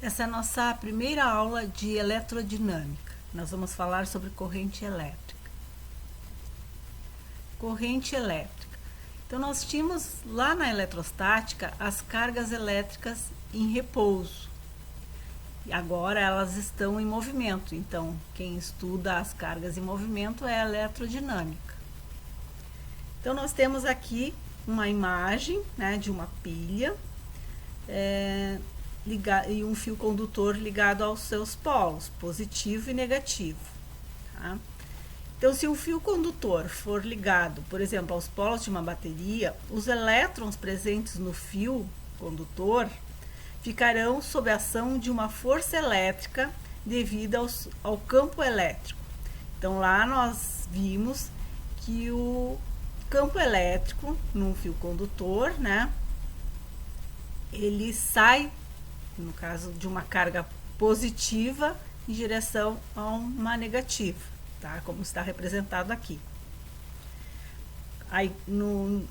Essa é a nossa primeira aula de eletrodinâmica. Nós vamos falar sobre corrente elétrica. Corrente elétrica. Então, nós tínhamos lá na eletrostática as cargas elétricas em repouso. E agora elas estão em movimento. Então, quem estuda as cargas em movimento é a eletrodinâmica. Então, nós temos aqui uma imagem, né, de uma pilha e um fio condutor ligado aos seus polos, positivo e negativo. Tá? Então, se o fio condutor for ligado, por exemplo, aos polos de uma bateria, os elétrons presentes no fio condutor ficarão sob a ação de uma força elétrica devido ao campo elétrico. Então, lá nós vimos que o campo elétrico num fio condutor, né, ele sai, no caso de uma carga positiva, em direção a uma negativa, tá? Como está representado aqui. Aí,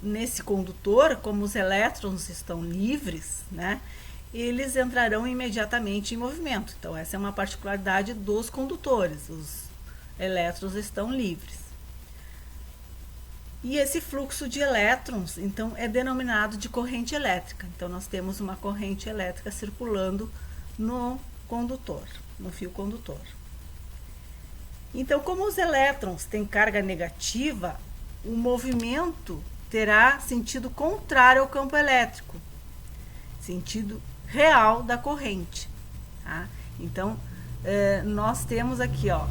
nesse condutor, como os elétrons estão livres, né, eles entrarão imediatamente em movimento. Então, essa é uma particularidade dos condutores, os elétrons estão livres. E esse fluxo de elétrons, então, é denominado de corrente elétrica. Então, nós temos uma corrente elétrica circulando no condutor, no fio condutor. Então, como os elétrons têm carga negativa, o movimento terá sentido contrário ao campo elétrico, sentido real da corrente. Tá? Então, nós temos aqui, ó,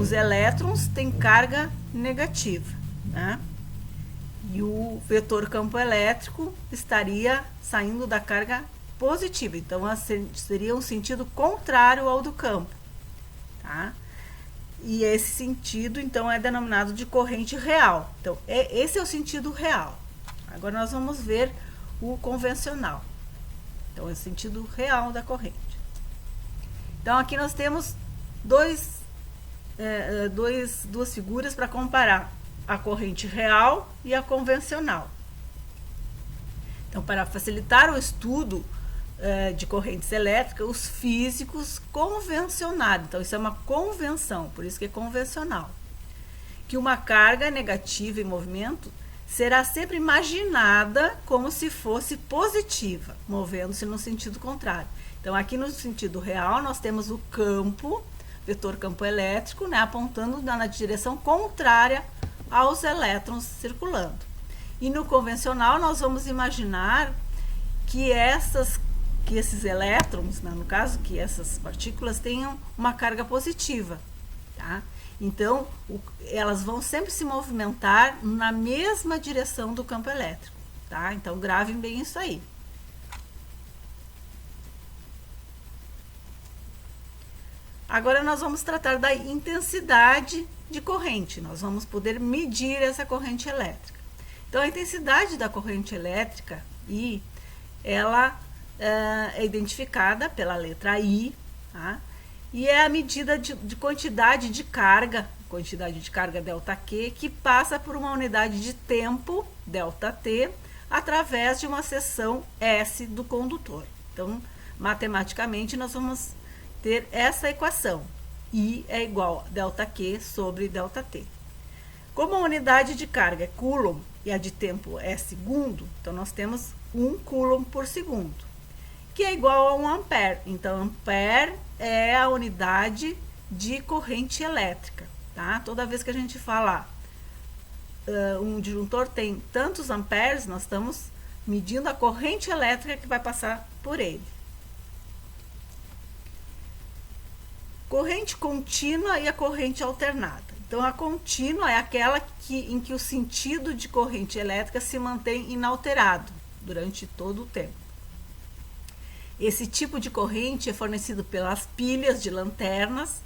os elétrons têm carga negativa. Né? E o vetor campo elétrico estaria saindo da carga positiva, então seria um sentido contrário ao do campo, tá? E esse sentido então é denominado de corrente real. Então esse é o sentido real. Agora nós vamos ver o convencional. Então é o sentido real da corrente. Então aqui nós temos duas figuras para comparar a corrente real e a convencional. Então, para facilitar o estudo de correntes elétricas, os físicos convencionaram, então isso é uma convenção, por isso que é convencional, que uma carga negativa em movimento será sempre imaginada como se fosse positiva, movendo-se no sentido contrário. Então, aqui no sentido real, nós temos o campo, vetor campo elétrico, né, apontando na direção contrária aos elétrons circulando. E no convencional nós vamos imaginar que esses elétrons, né, no caso, que essas partículas tenham uma carga positiva, tá? Então, elas vão sempre se movimentar na mesma direção do campo elétrico, tá? Então, gravem bem isso aí. Agora nós vamos tratar da intensidade de corrente. Nós vamos poder medir essa corrente elétrica. Então, a intensidade da corrente elétrica, I, ela é identificada pela letra I, tá? E é a medida de quantidade de carga ΔQ, que passa por uma unidade de tempo, ΔT, através de uma seção S do condutor. Então, matematicamente, nós vamos ter essa equação. I é igual a ΔQ sobre ΔT. Como a unidade de carga é Coulomb e a de tempo é segundo, então nós temos 1 Coulomb por segundo, que é igual a 1 ampere. Então, ampere é a unidade de corrente elétrica. Tá? Toda vez que a gente fala um disjuntor tem tantos amperes, nós estamos medindo a corrente elétrica que vai passar por ele. Corrente contínua e a corrente alternada. Então, a contínua é aquela em que o sentido de corrente elétrica se mantém inalterado durante todo o tempo. Esse tipo de corrente é fornecido pelas pilhas de lanternas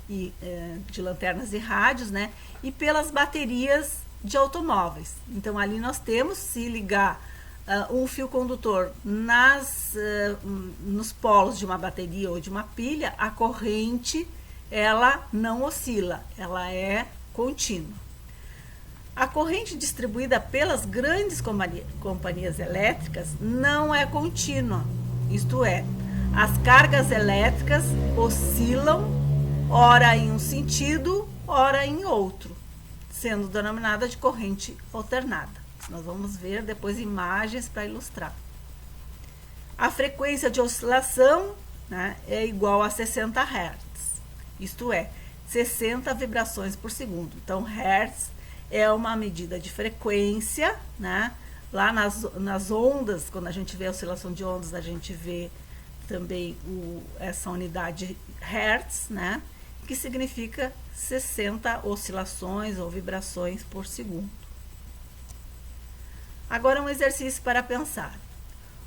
e rádios, né, e pelas baterias de automóveis. Então, ali nós temos, se ligar um fio condutor nos polos de uma bateria ou de uma pilha, a corrente ela não oscila, ela é contínua. A corrente distribuída pelas grandes companhias elétricas não é contínua, isto é, As cargas elétricas oscilam, ora em um sentido, ora em outro, sendo denominada de corrente alternada. Nós vamos ver depois imagens para ilustrar. A frequência de oscilação, né, é igual a 60 Hz, isto é, 60 vibrações por segundo. Então, Hertz é uma medida de frequência, né? Lá nas ondas, quando a gente vê a oscilação de ondas, a gente vê também essa unidade Hertz, né? Que significa 60 oscilações ou vibrações por segundo. Agora um exercício para pensar.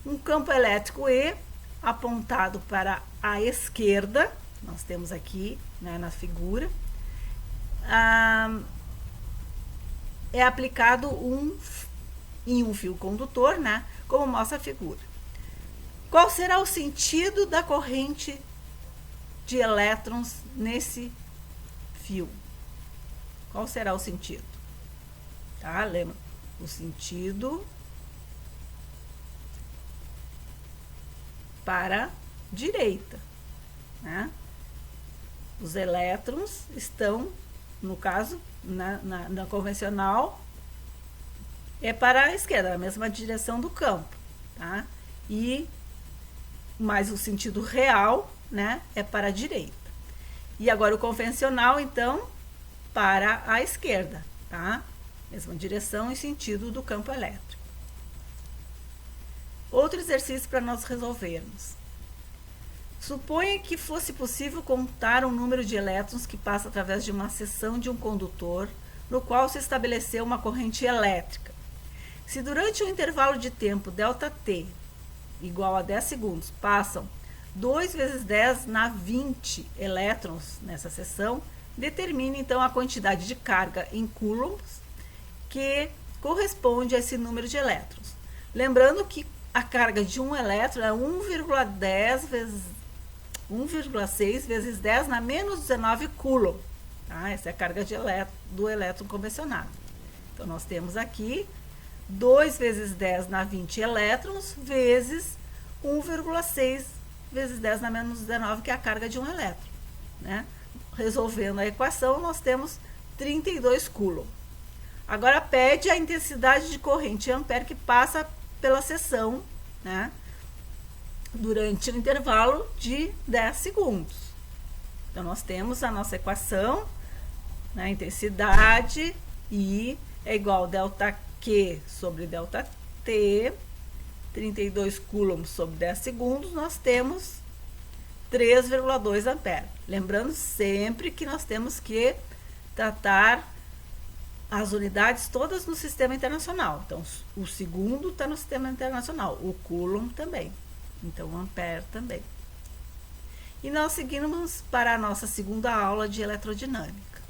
Um campo elétrico E apontado para a esquerda, nós temos aqui, né, na figura, é aplicado em um fio condutor, né, como mostra a figura. Qual será o sentido da corrente de elétrons nesse fio? Qual será o sentido? Tá? Lembra? O sentido para a direita, né? Os elétrons estão, no caso, na convencional, é para a esquerda, a mesma direção do campo, tá? Mas o sentido real, né, é para a direita. E agora o convencional, então, para a esquerda, tá? Mesma direção e sentido do campo elétrico. Outro exercício para nós resolvermos. Suponha que fosse possível contar o número de elétrons que passa através de uma seção de um condutor, no qual se estabeleceu uma corrente elétrica. Se durante um intervalo de tempo ΔT igual a 10 segundos passam 2 vezes 10 na 20 elétrons nessa seção, determine então a quantidade de carga em coulombs que corresponde a esse número de elétrons. Lembrando que a carga de um elétron é 1,6 vezes 10 na menos 19 coulomb. Tá? Essa é a carga do elétron convencionado. Então, nós temos aqui 2 vezes 10 na 20 elétrons vezes 1,6 vezes 10 na menos 19, que é a carga de um elétron. Né? Resolvendo a equação, nós temos 32 coulomb. Agora, pede a intensidade de corrente em ampere que passa pela seção, né, durante um intervalo de 10 segundos. Então, nós temos a nossa equação, né, intensidade I é igual a ΔQ sobre ΔT, 32 coulombs sobre 10 segundos, nós temos 3,2 ampere. Lembrando sempre que nós temos que tratar as unidades todas no sistema internacional. Então, o segundo está no sistema internacional, o coulomb também. Então, o ampere também. E nós seguimos para a nossa segunda aula de eletrodinâmica.